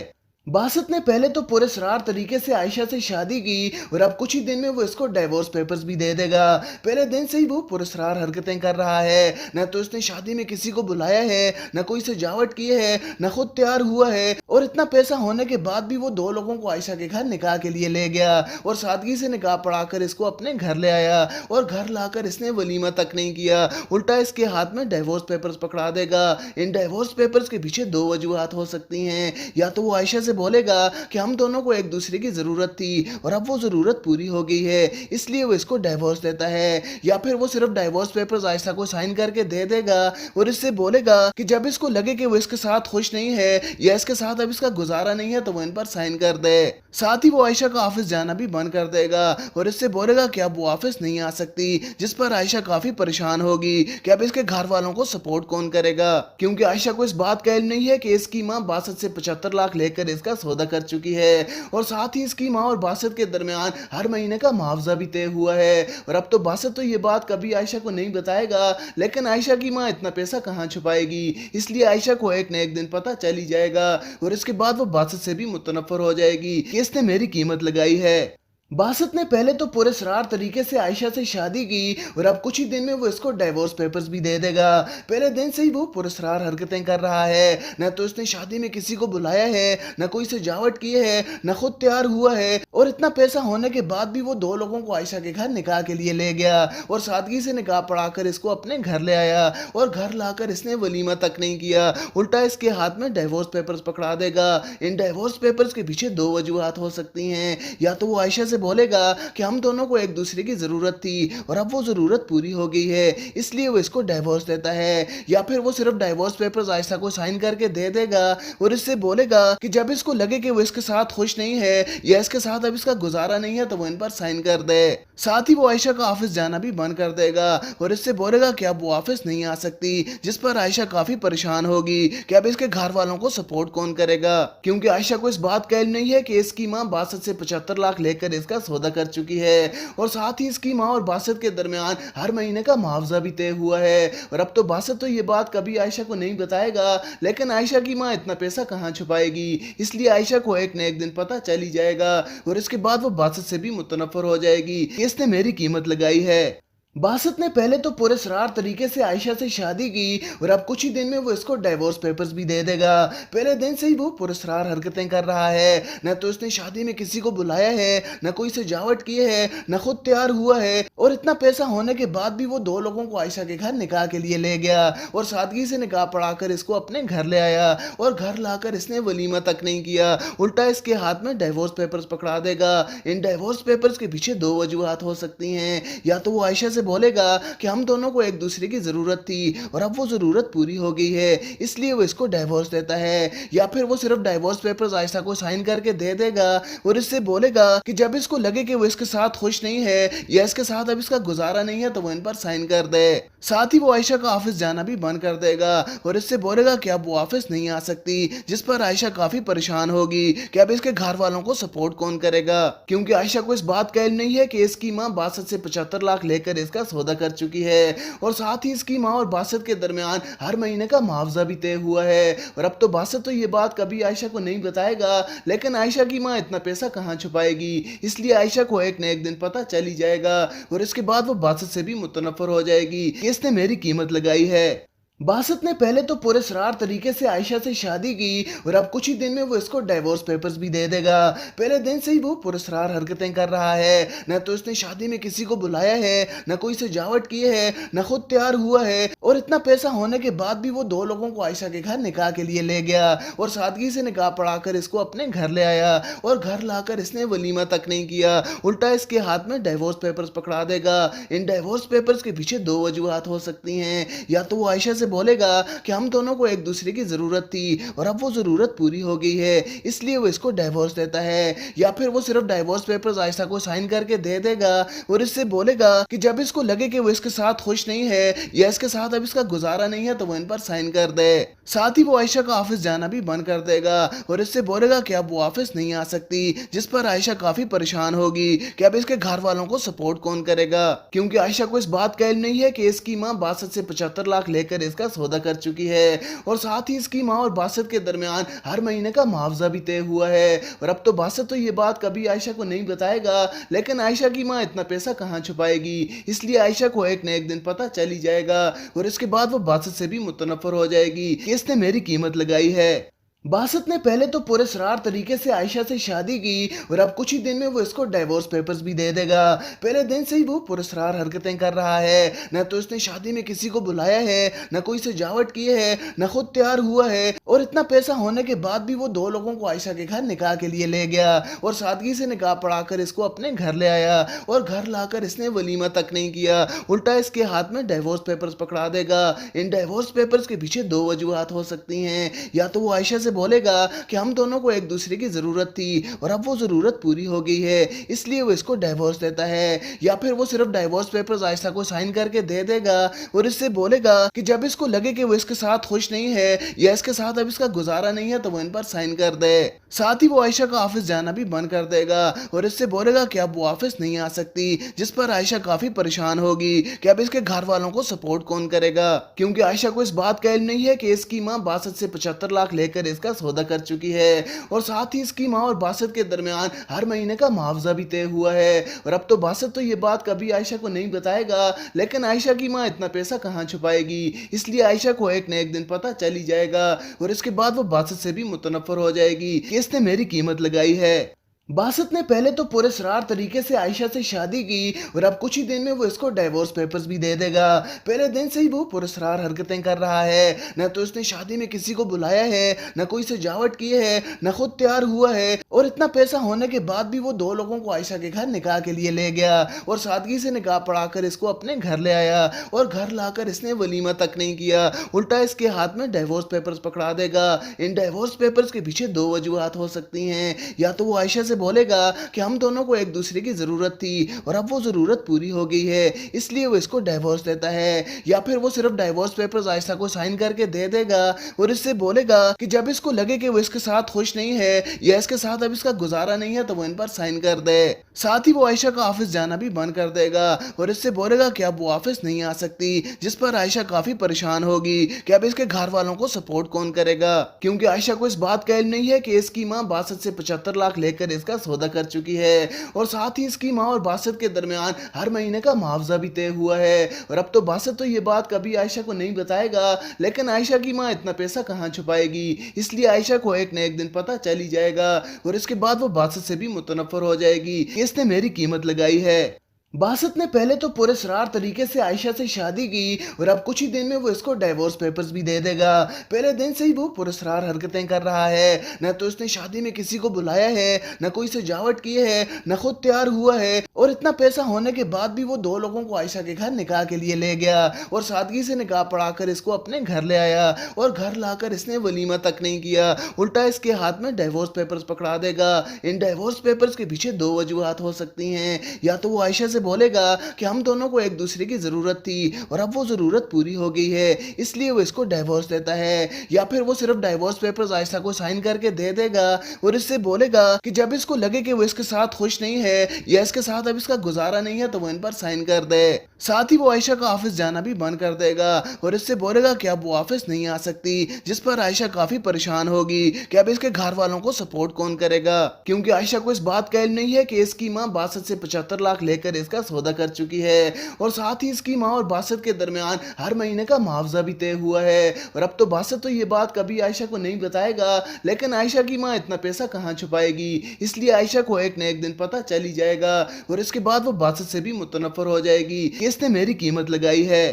باسط نے پہلے تو پراسرار طریقے سے عائشہ سے شادی کی اور اب کچھ ہی دن میں وہ اس کو ڈیورس پیپرز بھی دے دے گا۔ پہلے دن سے ہی وہ پراسرار حرکتیں کر رہا ہے، نہ تو اس نے شادی میں کسی کو بلایا ہے، نہ کوئی سجاوٹ کی ہے، نہ خود تیار ہوا ہے، اور اتنا پیسہ ہونے کے بعد بھی وہ 2 لوگوں کو عائشہ کے گھر نکاح کے لیے لے گیا اور سادگی سے نکاح پڑھا کر اس کو اپنے گھر لے آیا اور گھر لا کر اس نے ولیمہ تک نہیں کیا، الٹا اس کے ہاتھ میں ڈیورس پیپرز پکڑا دے گا۔ ان ڈیورس پیپرز کے پیچھے 2 وجوہات ہو سکتی ہیں، یا تو وہ عائشہ سے بولے گا کہ ہم دونوں کو ایک دوسرے کی ضرورت تھی اور اب وہ ضرورت پوری ہو گئی ہے اس لیے وہ اس کو ڈیورس دیتا ہے، یا پھر وہ صرف ڈیورس پیپرز عائشہ کو سائن کر کے دے دے گا اور اس سے بولے گا کہ جب اس کو لگے کہ وہ اس کے ساتھ خوش نہیں ہے یا اس کے ساتھ اب اس کا گزارا نہیں ہے تو وہ ان پر سائن کر دے۔ ساتھ ہی وہ عائشہ کا آفس جانا بھی بند کر دے گا اور اس سے بولے گا کہ اب وہ آفس نہیں آ سکتی، جس پر عائشہ کافی پریشان ہوگی کہ اب اس کے گھر والوں کو سپورٹ کون کرے گا، کیونکہ عائشہ کو اس بات کا علم نہیں ہے کہ اس کی ماں باسط سے 75 لاکھ لے کر اس کا سودا کر چکی ہے اور ساتھ ہی اس کی ماں اور باسط کے درمیان ہر مہینے کا معاوضہ بھی طے ہوا ہے۔ اور اب تو باسط تو یہ بات کبھی عائشہ کو نہیں بتائے گا، لیکن عائشہ کی ماں اتنا پیسہ کہاں چھپائے گی، اس لیے عائشہ کو ایک نہ ایک دن پتہ چل ہی جائے گا اور اس کے بعد وہ باسط سے بھی متنفر ہو جائے گی کہ اس نے میری قیمت لگائی ہے۔ باسط نے پہلے تو پراسرار طریقے سے عائشہ سے شادی کی اور اب کچھ ہی دن میں وہ اس کو ڈیورس پیپرز بھی دے دے گا۔ پہلے دن سے ہی وہ پراسرار حرکتیں کر رہا ہے، نہ تو اس نے شادی میں کسی کو بلایا ہے، نہ کوئی سجاوٹ کی ہے، نہ خود تیار ہوا ہے، اور اتنا پیسہ ہونے کے بعد بھی وہ 2 لوگوں کو عائشہ کے گھر نکاح کے لیے لے گیا اور سادگی سے نکاح پڑھا کر اس کو اپنے گھر لے آیا اور گھر لا کر اس نے ولیمہ تک نہیں کیا، الٹا اس کے ہاتھ میں ڈیورس پیپرز پکڑا دے گا۔ ان ڈیورس پیپرز کے پیچھے 2 وجوہات ہو سکتی ہیں، یا تو وہ عائشہ سے بولے گا کہ ہم دونوں کو ایک دوسرے کی ضرورت تھی اور اب وہ ضرورت پوری ہو گئی ہے اس لیے وہ اس کو ڈیورس دیتا ہے، یا پھر وہ صرف ڈیورس پیپرز عائشہ کو سائن کر کے دے دے گا اور اس سے بولے گا کہ جب اس کو لگے کہ وہ اس کے ساتھ خوش نہیں ہے یا اس کے ساتھ اب اس کا گزارا نہیں ہے تو وہ ان پر سائن کر دے۔ ساتھ ہی وہ عائشہ کا آفس جانا بھی بند کر دے گا اور اس سے بولے گا کہ اب وہ آفس نہیں آ سکتی، جس پر عائشہ کافی پریشان ہوگی کہ اب اس کے گھر والوں کو سپورٹ کون کرے گا، کیونکہ عائشہ کو اس بات کا علم نہیں ہے کہ اس کی ماں باسط سے 75 لاکھ لے کر اس کا سودا کر چکی ہے اور ساتھ ہی اس کی ماں اور باسط کے درمیان ہر مہینے کا معاوضہ بھی طے ہوا ہے۔ اور اب تو باسط تو یہ بات کبھی عائشہ کو نہیں بتائے گا، لیکن عائشہ کی ماں اتنا پیسہ کہاں چھپائے گی، اس لیے عائشہ کو ایک نہ ایک دن پتہ چل ہی جائے گا اور اس کے بعد وہ باسط سے بھی متنفر ہو جائے گی کہ اس نے میری قیمت لگائی ہے۔ باسط نے پہلے تو پراسرار طریقے سے عائشہ سے شادی کی اور اب کچھ ہی دن میں وہ اس کو ڈیورس پیپرز بھی دے دے گا۔ پہلے دن سے ہی وہ پراسرار حرکتیں کر رہا ہے، نہ تو اس نے شادی میں کسی کو بلایا ہے، نہ کوئی سجاوٹ کی ہے، نہ خود تیار ہوا ہے، اور اتنا پیسہ ہونے کے بعد بھی وہ 2 لوگوں کو عائشہ کے گھر نکاح کے لیے لے گیا اور سادگی سے نکاح پڑھا کر اس کو اپنے گھر لے آیا اور گھر لا کر اس نے ولیمہ تک نہیں کیا، الٹا اس کے ہاتھ میں ڈیورس پیپرز پکڑا دے گا۔ ان ڈیورس پیپرز کے پیچھے 2 وجوہات ہو سکتی ہیں، یا تو وہ عائشہ سے بولے گا کہ ہم دونوں کو ایک دوسرے کی ضرورت تھی اور اب وہ ضرورت پوری ہو گئی ہے اس لیے وہ اس کو ڈیورس دیتا ہے، یا پھر وہ صرف ڈیورس پیپرز عائشہ کو سائن کر کے دے دے گا اور اس سے بولے گا کہ جب اس کو لگے کہ وہ اس کے ساتھ خوش نہیں ہے یا اس کے ساتھ اب اس کا گزارا نہیں ہے تو وہ ان پر سائن کر دے۔ ساتھ ہی وہ عائشہ کا آفس جانا بھی بند کر دے گا اور اس سے بولے گا کہ اب وہ آفس نہیں آ سکتی، جس پر عائشہ کافی پریشان ہوگی کہ اب اس کے گھر والوں کو سپورٹ کون کرے گا، کیونکہ عائشہ کو اس بات کا علم نہیں ہے کہ اس کی ماں باسط سے 75 لاکھ لے کر اس کا سودا کر چکی ہے اور ساتھ ہی اس کی ماں اور باسط کے درمیان ہر مہینے کا معاوضہ بھی طے ہوا ہے۔ اور اب تو باسط تو یہ بات کبھی عائشہ کو نہیں بتائے گا، لیکن عائشہ کی ماں اتنا پیسہ کہاں چھپائے گی، اس لیے عائشہ کو ایک نہ ایک دن پتہ چل ہی جائے گا اور اس کے بعد وہ باسط سے بھی متنفر ہو جائے گی کہ اس نے میری قیمت لگائی ہے۔ باسط نے پہلے تو پراسرار طریقے سے عائشہ سے شادی کی اور اب کچھ ہی دن میں وہ اس کو ڈیورس پیپرز بھی دے دے گا۔ پہلے دن سے ہی وہ پراسرار حرکتیں کر رہا ہے، نہ تو اس نے شادی میں کسی کو بلایا ہے، نہ کوئی سجاوٹ کی ہے، نہ خود تیار ہوا ہے، اور اتنا پیسہ ہونے کے بعد بھی وہ 2 لوگوں کو عائشہ کے گھر نکاح کے لیے لے گیا اور سادگی سے نکاح پڑھا کر اس کو اپنے گھر لے آیا اور گھر لا کر اس نے ولیمہ تک نہیں کیا، الٹا اس کے ہاتھ میں ڈیورس پیپرز پکڑا دے گا۔ ان ڈیورس پیپرز کے پیچھے 2 وجوہات ہو سکتی ہیں، یا تو وہ عائشہ سے بولے گا کہ ہم دونوں کو ایک دوسرے کی ضرورت تھی اور اب وہ ضرورت پوری ہو گئی ہے، اس لیے وہ اس کو ڈیورس دیتا ہے، یا پھر وہ صرف ڈیورس پیپرز عائشہ کو سائن کر کے دے دے گا اور اس سے بولے گا کہ جب اس کو لگے کہ وہ اس کے ساتھ خوش نہیں ہے یا اس کے ساتھ اب اس کا گزارا نہیں ہے تو وہ ان پر سائن کر دے۔ ساتھ ہی وہ عائشہ کا آفس جانا بھی بند کر دے گا اور اس سے بولے گا کہ اب وہ آفس نہیں آ سکتی، جس پر عائشہ کافی پریشان ہوگی کہ اب اس کے گھر والوں کو سپورٹ کون کرے گا، کیونکہ عائشہ کو اس بات کا علم نہیں ہے کہ اس کی ماں 62 سے 75 لاکھ لے کر اس کا سودا کر چکی ہے، اور ساتھ ہی اس کی ماں اور 62 کے درمیان ہر مہینے کا معاوضہ بھی طے ہوا ہے، اور اب تو 62 تو یہ بات کبھی عائشہ کو نہیں بتائے گا، لیکن عائشہ کی ماں اتنا پیسہ کہاں چھپائے گی، اس لیے عائشہ کو ایک نہ ایک دن پتہ چل ہی جائے گا، اور اس کے بعد وہ 62 سے بھی متنفر ہو جائے گی کہ اس نے میری قیمت لگائی ہے۔ 62 نے پہلے تو پراسرار طریقے سے عائشہ سے شادی کی اور اب کچھ ہی دن میں وہ اس کو ڈیورس پیپرز بھی دے دے گا۔ پہلے دن سے ہی وہ پراسرار حرکتیں کر رہا ہے، نہ تو اس نے شادی میں کسی کو بلایا ہے، نہ کوئی سجاوٹ کی ہے، نہ خود تیار ہوا ہے، اور اتنا پیسہ ہونے کے بعد بھی وہ 2 لوگوں کو عائشہ کے گھر نکاح کے لیے لے گیا اور سادگی سے نکاح پڑھا کر اس کو اپنے گھر لے آیا، اور گھر لا کر اس نے ولیمہ تک نہیں کیا، الٹا اس کے ہاتھ میں ڈیورس پیپرز پکڑا دے گا۔ ان ڈیورس پیپرز کے پیچھے 2 وجوہات ہو سکتی ہیں، یا تو وہ عائشہ سے بولے گا کہ ہم دونوں کو ایک دوسرے کی ضرورت تھی اور اب وہ ضرورت پوری ہو گئی ہے، اس لیے وہ اس کو ڈیورس دیتا ہے، یا پھر وہ صرف ڈیورس پیپرز عائشہ کو سائن کر کے دے دے گا اور اس سے بولے گا کہ جب اس کو لگے کہ وہ اس کے ساتھ خوش نہیں ہے یا اس کے ساتھ اب اس کا گزارا نہیں ہے تو وہ ان پر سائن کر دے۔ ساتھ ہی وہ عائشہ کا آفس جانا بھی بند کر دے گا اور اس سے بولے گا کہ اب وہ آفس نہیں آ سکتی، جس پر عائشہ کافی پریشان ہوگی کہ اب اس کے گھر والوں کو سپورٹ کون کرے گا، کیونکہ عائشہ کو اس بات کا علم نہیں ہے کہ اس کی ماں 62 سے 75 لاکھ لے کر اس کا سودا کر چکی ہے، اور ساتھ ہی اس کی ماں اور 62 کے درمیان ہر مہینے کا معاوضہ بھی طے ہوا ہے، اور اب تو 62 تو یہ بات کبھی عائشہ کو نہیں بتائے گا، لیکن عائشہ کی ماں اتنا پیسہ کہاں چھپائے گی، اس لیے عائشہ کو ایک نہ ایک دن پتہ چل ہی جائے گا، اور اس کے بعد وہ 62 سے بھی متنفر ہو جائے گی کہ اس نے میری قیمت لگائی ہے۔ 62 نے پہلے تو پراسرار طریقے سے عائشہ سے شادی کی اور اب کچھ ہی دن میں وہ اس کو ڈیورس پیپرز بھی دے دے گا۔ پہلے دن سے ہی وہ پراسرار حرکتیں کر رہا ہے، نہ تو اس نے شادی میں کسی کو بلایا ہے، نہ کوئی سجاوٹ کی ہے، نہ خود تیار ہوا ہے، اور اتنا پیسہ ہونے کے بعد بھی وہ 2 لوگوں کو عائشہ کے گھر نکاح کے لیے لے گیا اور سادگی سے نکاح پڑھا کر اس کو اپنے گھر لے آیا، اور گھر لا کر اس نے ولیمہ تک نہیں کیا، الٹا اس کے ہاتھ میں ڈیورس پیپرز پکڑا دے گا۔ ان ڈیورس پیپرز کے پیچھے 2 وجوہات ہو سکتی ہیں، یا تو وہ عائشہ سے بولے گا کہ ہم دونوں کو ایک دوسرے کی ضرورت تھی اور اب وہ ضرورت پوری ہو گئی ہے، اس لیے وہ اس کو ڈیورس دیتا ہے، یا پھر وہ صرف ڈیورس پیپرز عائشہ کو سائن کر کے دے دے گا اور اس سے بولے گا کہ جب اس کو لگے کہ وہ اس کے ساتھ خوش نہیں ہے یا اس کے ساتھ اب اس کا گزارا نہیں ہے تو وہ ان پر سائن کر دے۔ ساتھ ہی وہ عائشہ کا آفس جانا بھی بند کر دے گا اور اس سے بولے گا کہ اب وہ آفس نہیں آ سکتی، جس پر عائشہ کافی پریشان ہوگی کہ اب اس کے گھر والوں کو سپورٹ کون کرے گا، کیونکہ عائشہ کو اس بات کا علم نہیں ہے کہ اس کی ماں 62 سے 75 لاکھ لے کر اس کا سودا کر چکی ہے، اور ساتھ ہی اس کی ماں اور 62 کے درمیان ہر مہینے کا معاوضہ بھی طے ہوا ہے، اور اب تو 62 تو یہ بات کبھی عائشہ کو نہیں بتائے گا، لیکن عائشہ کی ماں اتنا پیسہ کہاں چھپائے گی، اس لیے عائشہ کو ایک نہ ایک دن پتہ چل ہی جائے گا، اور اس کے بعد وہ 62 سے بھی متنفر ہو جائے گی کہ اس نے میری قیمت لگائی ہے۔ 62 نے پہلے تو پراسرار طریقے سے عائشہ سے شادی کی اور اب کچھ ہی دن میں وہ اس کو ڈیورس پیپرز بھی دے دے گا۔ پہلے دن سے ہی وہ پراسرار حرکتیں کر رہا ہے، نہ تو اس نے شادی میں کسی کو بلایا ہے، نہ کوئی سجاوٹ کی ہے، نہ خود تیار ہوا ہے، اور اتنا پیسہ ہونے کے بعد بھی وہ 2 لوگوں کو عائشہ کے گھر نکاح کے لیے لے گیا اور سادگی سے نکاح پڑھا کر اس کو اپنے گھر لے آیا، اور گھر لا کر اس نے ولیمہ تک نہیں کیا، الٹا اس کے ہاتھ میں ڈیورس پیپرز پکڑا دے گا۔ ان ڈیورس پیپرز کے پیچھے 2 وجوہات ہو سکتی ہیں، یا تو وہ عائشہ سے بولے گا کہ ہم دونوں کو ایک دوسرے کی ضرورت تھی اور اب وہ ضرورت پوری ہو گئی ہے، اس لیے وہ اس کو ڈیورس دیتا ہے، یا پھر وہ صرف ڈیورس پیپرز عائشہ کو سائن کر کے دے دے گا اور اس سے بولے گا کہ جب اس کو لگے کہ وہ اس کے ساتھ خوش نہیں ہے یا اس کے ساتھ اب اس کا گزارا نہیں ہے تو وہ ان پر سائن کر دے۔ ساتھ ہی وہ عائشہ کا آفس جانا بھی بند کر دے گا اور اس سے بولے گا کہ اب وہ آفس نہیں آ سکتی، جس پر عائشہ کافی پریشان ہوگی کہ اب اس کے گھر والوں کو سپورٹ کون کرے گا، کیونکہ عائشہ کو اس بات کا علم نہیں ہے کہ اس کی ماں 62 سے 75 لاکھ لے کر اس کا سودا کر چکی ہے، اور ساتھ ہی اس کی ماں اور 62 کے درمیان ہر مہینے کا معاوضہ بھی طے ہوا ہے، اور اب تو 62 تو یہ بات کبھی عائشہ کو نہیں بتائے گا، لیکن عائشہ کی ماں اتنا پیسہ کہاں چھپائے گی، اس لیے عائشہ کو ایک نہ ایک دن پتہ چل ہی جائے گا، اور اس کے بعد وہ 62 سے بھی متنفر ہو جائے گی کہ اس نے میری قیمت لگائی ہے۔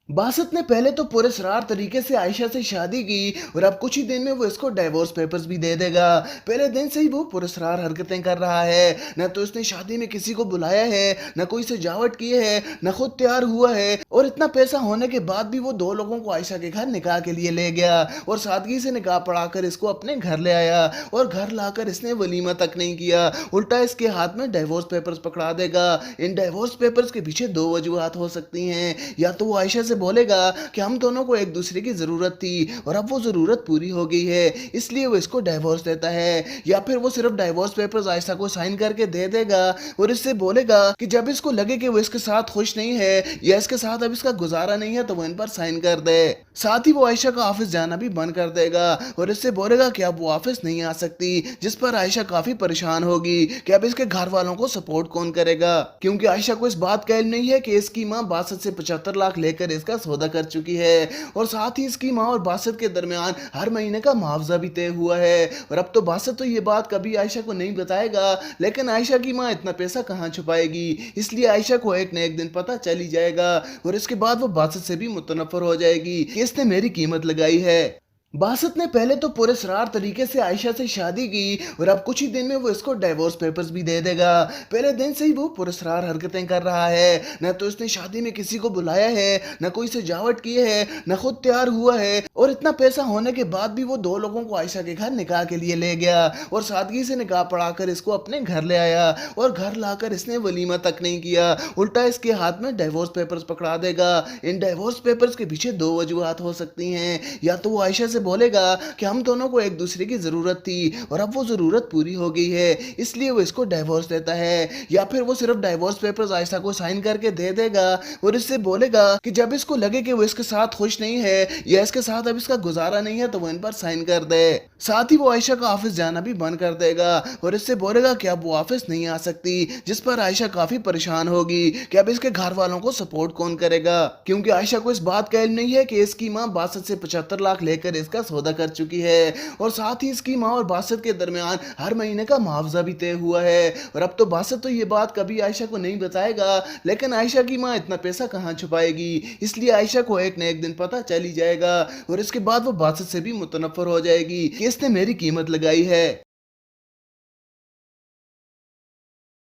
बासत ने पहले तो पुरस्कार तरीके से आयशा से शादी की और अब कुछ ही दिन में वो इसको डाइवोर्स पेपर्स भी दे देगा। पहले दिन से ही वो पुरस्कार हरकतें कर रहा है, न तो इसने शादी में किसी को बुलाया है, न कोई सजावट की है, न खुद तैयार हुआ है, और इतना पैसा होने के बाद भी वो 2 लोगों को आयशा के घर निकाह के लिए ले गया और सादगी से निकाह पढ़ाकर इसको अपने घर ले आया और घर लाकर इसने वलीमा तक नहीं किया, उल्टा इसके हाथ में डाइवोर्स पेपर्स पकड़ा देगा। इन डाइवोर्स पेपर्स के पीछे 2 वजूहात हो सकती हैं, या तो वो आयशा बोलेगा कि हम दोनों को एक दूसरे की जरूरत थी और अब वो जरूरत पूरी हो गई है इसलिए वो इसको डाइवोर्स देता है, या फिर वो सिर्फ डाइवोर्स पेपर्स आयशा को साइन करके दे देगा और इससे बोलेगा कि जब इसको लगे कि वो इसके साथ खुश नहीं है या इसके साथ अब इसका गुजारा नहीं है तो वो इन पर साइन कर दे। साथ ही वो आयशा का ऑफिस जाना भी बंद कर देगा और इससे बोलेगा कि अब वो ऑफिस नहीं आ सकती, जिस पर आयशा काफी परेशान होगी कि अब इसके घर वालों को सपोर्ट कौन करेगा, क्योंकि आयशा को इस बात का इल्म नहीं है कि इसकी माँ 62 से 75 लाख लेकर इसका सौदा कर चुकी है और साथ ही इसकी माँ और बासत के दरमियान हर महीने का मुआवजा भी तय हुआ है। और अब तो बासत तो ये बात कभी आयशा को नहीं बताएगा, लेकिन आयशा की माँ इतना पैसा कहाँ छुपाएगी, इसलिए आयशा को एक न एक दिन पता चल ही जाएगा और इसके बाद वो बासत से भी मुतनफर हो जाएगी कि इसने मेरी कीमत लगाई है। बासत ने पहले तो पुरस्कार तरीके से आयशा से शादी की और अब कुछ ही दिन में वो इसको डाइवोर्स पेपर्स भी दे देगा। पहले दिन से ही वो पुरस्कार हरकतें कर रहा है, न तो इसने शादी में किसी को बुलाया है, न कोई सजावट की है, न खुद तैयार हुआ है, और इतना पैसा होने के बाद भी वो 2 लोगों को आयशा के घर निकाह के लिए ले गया और सादगी से निकाह पढ़ाकर इसको अपने घर ले आया और घर लाकर इसने वलीमा तक नहीं किया, उल्टा इसके हाथ में डाइवोर्स पेपर्स पकड़ा देगा। इन डाइवोर्स पेपर्स के पीछे 2 वजूहात हो सकती हैं, या तो वो आयशा से बोलेगा कि हम दोनों को एक दूसरे की जरूरत थी और अब वो जरूरत पूरी हो गई है इसलिए वो इसको डाइवोर्स देता है, या फिर वो सिर्फ डाइवोर्स पेपर्स आयशा को साइन करके दे देगा और इससे बोलेगा कि जब इसको लगे कि वो इसके साथ खुश नहीं है या इसके साथ अब इसका गुजारा नहीं है तो वो इन पर साइन कर दे। साथ ही वो आयशा का ऑफिस जाना भी बंद कर देगा और इससे बोलेगा कि अब वो ऑफिस नहीं आ सकती, जिस पर आयशा काफी परेशान होगी कि अब इसके घर वालों को सपोर्ट कौन करेगा, क्योंकि आयशा को इस बात का इल्म नहीं है कि इसकी माँ 62 से 75 लाख लेकर इसका सौदा कर चुकी है और साथ ही इसकी माँ और बासत के दरमियान हर महीने का मुआवजा भी तय हुआ है। और अब तो बासत तो ये बात कभी आयशा को नहीं बताएगा, लेकिन आयशा की माँ इतना पैसा कहाँ छुपाएगी, इसलिए आयशा को एक न एक दिन पता चल ही जाएगा और इसके बाद वो बासत से भी मुतनफर हो जाएगी कि इसने मेरी कीमत लगाई है।